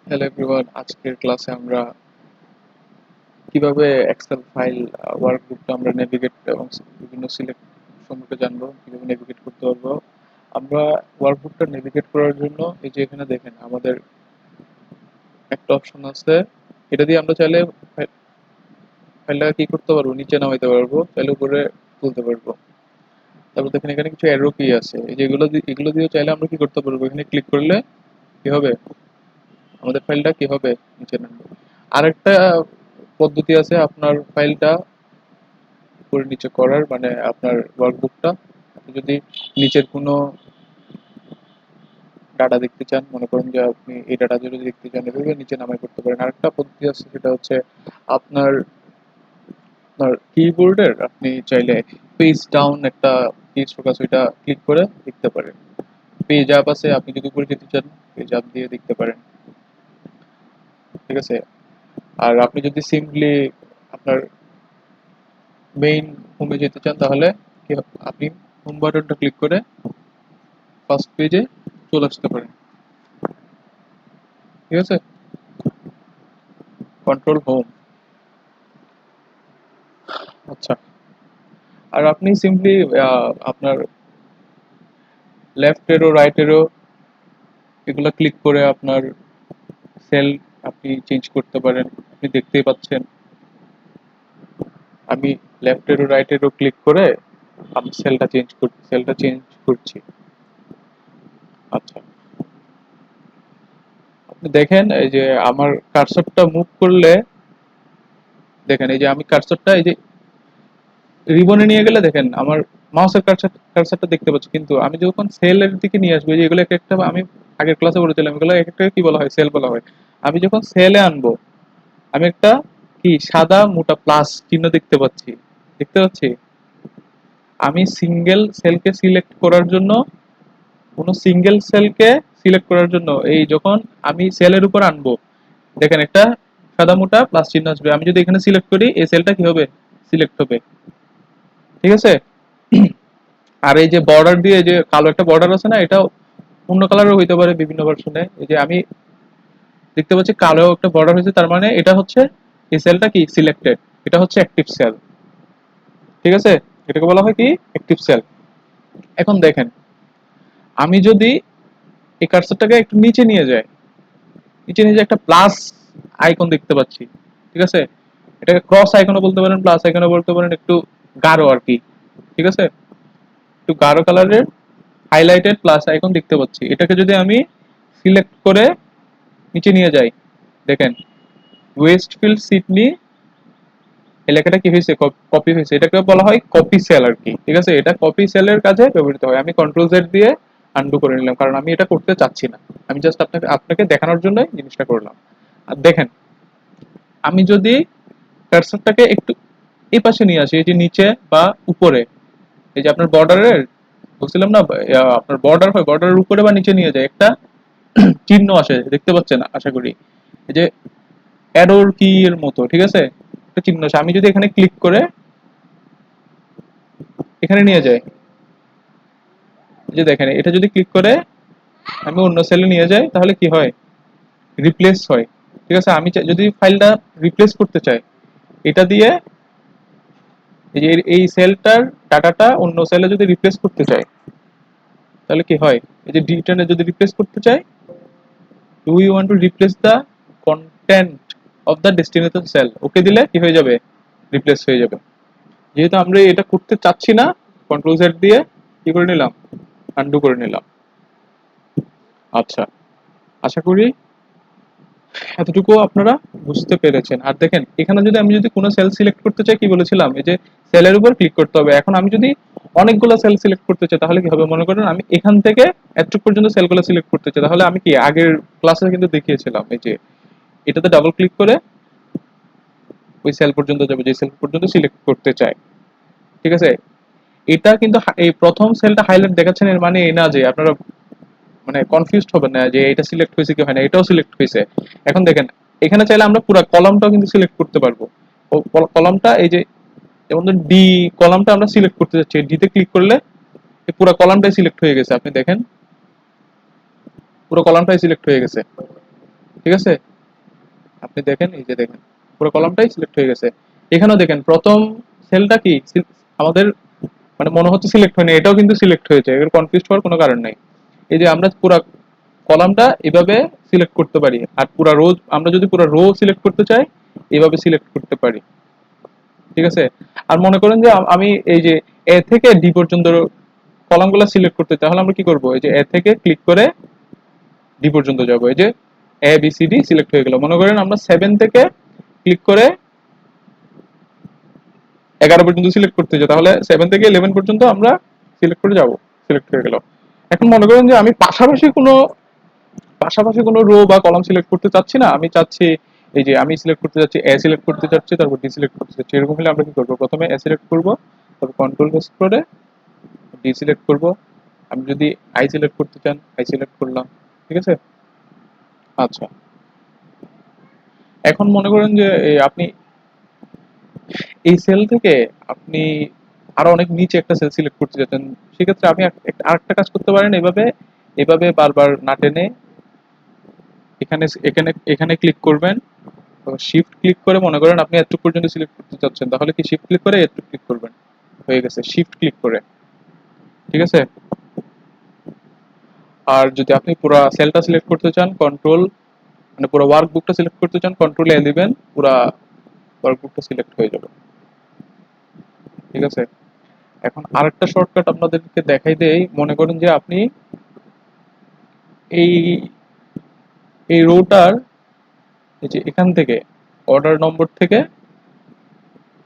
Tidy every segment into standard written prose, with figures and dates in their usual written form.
Hello everyone, আজকের ক্লাসে আমরা কিভাবে এক্সেল ফাইল ওয়ার্কবুকটা আমরা নেভিগেট এবং বিভিন্ন সিলেক্ট সম্পর্কে জানবো, কিভাবে নেভিগেট করতে পারবো। আমরা ওয়ার্কবুকটা নেভিগেট করার জন্য এই যে এখানে দেখেন আমাদের একটা অপশন আছে। এটা দিয়ে আমরা চাইলে ফাইলটাকে কি করতে পারবো, নিচে নামাইতে পারবো, চাইলে উপরে তুলতে পারবো। তারপর দেখেন এখানে কিছু অ্যারো কি আছে, এই যে এগুলো দিয়ে চাইলে আমরা কি করতে পারবো, এখানে ক্লিক করলে কি হবে, আমাদের ফাইলটা কি হবে, নিচে নামবে। আরেকটা পদ্ধতি আছে আপনার ফাইলটা উপরে নিচে করার, মানে আপনার ওয়ার্কবুকটা আপনি যদি নিচের কোনো ডাটা দেখতে চান, মনে করেন যে আপনি এই ডাটা যদি দেখতে চান এভাবে নিচে নামাই করতে পারেন। আরেকটা পদ্ধতি আছে, সেটা হচ্ছে আপনার আপনার কিবোর্ডের আপনি চাইলে পেজ ডাউন একটা স্ট্রোক আছে, ওইটা ক্লিক করে দেখতে পারেন। পেজ আপ আছে, আপনি যদি উপরে যেতে চান পেজ আপ দিয়ে দেখতে পারেন, ঠিক আছে। আর আপনি যদি সিম্পলি আপনার মেইন হোমে যেতে চান তাহলে আপনি হোম বাটনটা ক্লিক করে ফার্স্ট পেজে চলে আসতে পারেন, ঠিক আছে। Control home. আচ্ছা, আর আপনি সিম্পলি আপনার লেফট এরো রাইট এরো এগুলো ক্লিক করে আপনার সেল আপনি চেঞ্জ করতে পারেন। আপনি দেখতেই পাচ্ছেন আমি লেফট এরো রাইট এরো ক্লিক করে আমি সেলটা চেঞ্জ করছি। আচ্ছা, আপনি দেখেন এই যে আমার কার্সরটা মুভ করলে, দেখেন এই যে আমি কার্সরটা এই যে রিবনে নিয়ে গেলে দেখেন আমার মাউসের কার্সারটা দেখতে পাচ্ছি, কিন্তু আমি যখন সেলের দিকে নিয়ে আসবো, যে এগুলো এক একটা আমি আগের ক্লাসে বলেছিলাম, এগুলো এক একটা কি বলা হয়, সেল বলা হয়। আমি যখন সেলে আনবো, আমি একটা কি সাদা মোটা প্লাস চিহ্ন দেখতে পাচ্ছি। আমি সিঙ্গেল সেলকে সিলেক্ট করার জন্য, কোনো সিঙ্গেল সেলকে সিলেক্ট করার জন্য এই যখন আমি সেলের উপর আনবো, দেখেন একটা সাদা মোটা প্লাস চিহ্ন আসবে। আমি যদি এখানে সিলেক্ট করি এই সেলটা কি হবে, সিলেক্ট হবে, ঠিক আছে। আর এই যে বর্ডার দিয়ে যে কালো একটা বর্ডার আছে না, এটা অন্য কালারও হইতে পারে বিভিন্ন ভার্সনে। এই যে আমি দেখতে পাচ্ছি কালো একটা বর্ডার হয়েছে, তার মানে এটা হচ্ছে এই সেলটা কি সিলেক্টেড, এটা হচ্ছে অ্যাক্টিভ সেল, ঠিক আছে। এটাকে বলা হয় কি অ্যাক্টিভ সেল। এখন দেখেন আমি যদি এই কার্সরটাকে একটু নিচে নিয়ে যাই, নিচে নিয়ে যে একটা প্লাস আইকন দেখতে পাচ্ছি, ঠিক আছে। এটাকে ক্রস আইকনও বলতে পারেন, প্লাস আইকনও বলতে পারেন, একটু গাঢ় আর কি, ঠিক আছে। একটু গাঢ় কালারের হাইলাইটেড প্লাস আইকন দেখতে পাচ্ছি। এটাকে যদি আমি সিলেক্ট করে নিচে নিয়ে যাই, দেখেন ওয়েস্টফিল্ড সিডনি এই লেখাটা কি হয়েছে, কপি হয়েছে। এটাকে বলা হয় কপি সেল আর কি, ঠিক আছে। এটা কপি সেলের কাজে ব্যবহৃত হয়। আমি কন্ট্রোল জেড দিয়ে আন্ডু করে নিলাম, কারণ আমি এটা করতে চাচ্ছি না। আমি জাস্ট আপনাকে আপনাকে দেখানোর জন্য জিনিসটা করলাম। আর দেখেন আমি যদি কার্সরটাকে একটু এই পাশে নিয়ে আসি, এই যে নিচে বা উপরে, এই যে আপনার বর্ডারের বলছিলাম না, আপনার বর্ডার হয়, বর্ডারের উপরে বা নিচে নিয়ে যায় একটা চিহ্ন আসে, দেখতে পাচ্ছেন আশা করি, এই যে অ্যারোর কি এর মতো, ঠিক আছে। একটা চিহ্ন আসে, আমি যদি এখানে ক্লিক করে এখানে নিয়ে যাই, এই যে দেখেন এটা যদি ক্লিক করে আমি অন্য সেলে নিয়ে যাই, তাহলে কি হয়, রিপ্লেস হয়, ঠিক আছে। আমি যদি ফাইলটা রিপ্লেস করতে চাই এটা দিয়ে, এই যে এই সেলটার ডাটাটা অন্য সেলে যদি রিপ্লেস করতে চাই তাহলে কি হয়, এই যে ডিটেনে যদি রিপ্লেস করতে চাই, do you want to replace the content of the destination cell, okay দিলে কি হয়ে যাবে, রিপ্লেস হয়ে যাবে। যেহেতু আমরা এটা করতে চাচ্ছি না, কন্ট্রোল জেড দিয়ে কি করে নিলাম, আন্ডু করে নিলাম। আচ্ছা, আশা করি এতটুকু আপনারা বুঝতে পেরেছেন। আর দেখেন এখানে যদি আমি যদি কোনো সেল সিলেক্ট করতে চাই, কি বলেছিলাম, এই যে সেলের উপর ক্লিক করতে হবে। এখন আমি যদি অনেকগুলো সেল সিলেক্ট করতে চাই তাহলে কি হবে, মনে করেন আমি এখান থেকে এতটুকু পর্যন্ত সেলগুলো সিলেক্ট করতে চাই, তাহলে আমি কি আগের ক্লাসে কিন্তু দেখিয়েছিলাম, এই যে এটাতে ডাবল ক্লিক করে ওই সেল পর্যন্ত যাবে যে সেল পর্যন্ত সিলেক্ট করতে চাই, ঠিক আছে। এটা কিন্তু এই প্রথম সেলটা হাইলাইট দেখাচ্ছেন, এর মানে এই না যে আপনারা মানে কনফিউজড হবেন না যে এটা সিলেক্ট হয়েছে কি হয় না, এটাও সিলেক্ট হয়েছে। এখন দেখেন এখানে চাইলে আমরা পুরো কলামটাও কিন্তু সিলেক্ট করতে পারবো। কলামটা এই যে, যেমন ডি কলামটা আমরা সিলেক্ট করতে যাচ্ছি, ডি তে ক্লিক করলে এই পুরো কলামটাই সিলেক্ট হয়ে গেছে। আপনি দেখেন পুরো কলামটাই সিলেক্ট হয়ে গেছে, ঠিক আছে? আপনি দেখেন, এই যে দেখেন পুরো কলামটাই সিলেক্ট হয়ে গেছে। এখানেও দেখেন প্রথম সেলটা কি আমাদের মানে মনে হচ্ছে সিলেক্ট হয়নি, এটাও কিন্তু সিলেক্ট হয়েছে, এর কনফিউজ হওয়ার কোনো কারণ নাই। এই যে আমরা পুরা কলামটা এভাবে সিলেক্ট করতে পারি, আর পুরা রো আমরা যদি পুরো রো সিলেক্ট করতে চাই এভাবে সিলেক্ট করতে পারি। ঠিক আছে? আর মনে করেন যে আমি এই যে এ থেকে ডি পর্যন্ত কলামগুলো সিলেক্ট করতে, তাহলে আমরা কি করব, এই যে এ থেকে ক্লিক করে ডি পর্যন্ত যাব। এই যে A B C D select হয়ে গেল। মনে করেন আমরা 7 থেকে ক্লিক করে 11 পর্যন্ত সিলেক্ট করতে চাই, তাহলে 7 থেকে 11 পর্যন্ত আমরা সিলেক্ট করে যাব। সিলেক্ট হয়ে গেল। এখন মনে করেন যে আমি পাশাপাশি কোনো রো বা কলাম সিলেক্ট করতে চাচ্ছি না, আমি চাচ্ছি এই যে আমি সিলেক্ট করতে চাচ্ছি এ সিলেক্ট করতে চাচ্ছি, তারপর ডি সিলেক্ট করতে চাচ্ছি, এরকম হলে আমরা কি করবো, প্রথমে এ সিলেক্ট করবো, তারপর কন্ট্রোল প্রেস করে ডি সিলেক্ট করব। আমি যদি আই সিলেক্ট করতে চান আই সিলেক্ট করলাম। ঠিক আছে? আচ্ছা, এখন মনে করেন যে আপনি এই সেল থেকে আপনি আরো অনেক নিচে একটা সেল সিলেক্ট করতে চাচ্ছেন, সেক্ষেত্রে আপনি আরেকটা কাজ করতে পারেন, এভাবে এভাবে বারবার না টেনে এখানে এখানে এখানে ক্লিক করবেন, শিফট ক্লিক করে মনে করেন আপনি এতটুকু পর্যন্ত সিলেক্ট করতে চাচ্ছেন, তাহলে কি শিফট ক্লিক করে এতটুকু ক্লিক করবেন, হয়ে গেছে শিফট ক্লিক করে। ঠিক আছে? আর যদি আপনি পুরো সেলটা সিলেক্ট করতে চান কন্ট্রোল, মানে পুরো ওয়ার্কবুকটা সিলেক্ট করতে চান কন্ট্রোল এ দিবেন, পুরো ওয়ার্কবুকটা সিলেক্ট হয়ে যাবে। ঠিক আছে? এখন আরেকটা শর্টকাট আপনাদেরকে দেখাই দেই। মনে করেন যে আপনি এই এই রোটার এই যে এখান থেকে অর্ডার নম্বর থেকে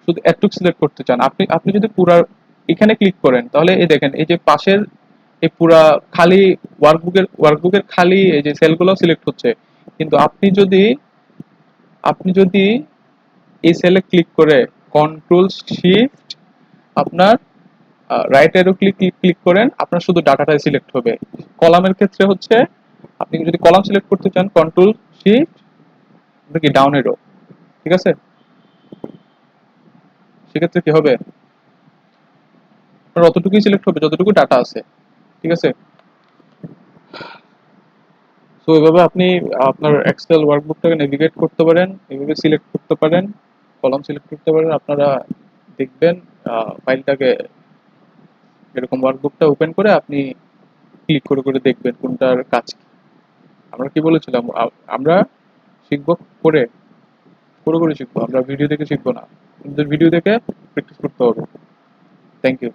শুধু এতটুকু সিলেক্ট করতে চান, আপনি আপনি যদি পুরা এখানে ক্লিক করেন, তাহলে এই দেখেন এই যে পাশের এই পুরা খালি ওয়ার্কবুকের খালি এই যে সেলগুলো সিলেক্ট হচ্ছে। কিন্তু আপনি যদি এই সেলে ক্লিক করে কন্ট্রোল শিফট আপনার right arrow click click click করেন, আপনার শুধু ডাটাটাই সিলেক্ট হবে। কলামের ক্ষেত্রে হচ্ছে আপনি যদি কলাম সিলেক্ট করতে চান কন্ট্রোল শিফট কি ডাউন অ্যারো। ঠিক আছে? সেক্ষেত্রে কি হবে, আপনার অতটুকুই সিলেক্ট হবে যতটুকু ডাটা আছে। ঠিক আছে? তো এভাবে আপনি আপনার এক্সেল ওয়ার্কবুকটাকে নেভিগেট করতে পারেন, এভাবে সিলেক্ট করতে পারেন, কলাম সিলেক্ট করতে পারেন। আপনারা দেখবেন ফাইলটাকে এরকম ওয়ার্কবুকটা ওপেন করে আপনি ক্লিক করে করে দেখবেন কোনটার কাজ কি। আমরা কি বলেছিলাম, আমরা শিখবো করে, পুরোপুরি শিখবো, আমরা ভিডিও দেখে শিখবো না, আমাদের ভিডিও দেখে প্র্যাকটিস করতে হবে। Thank you.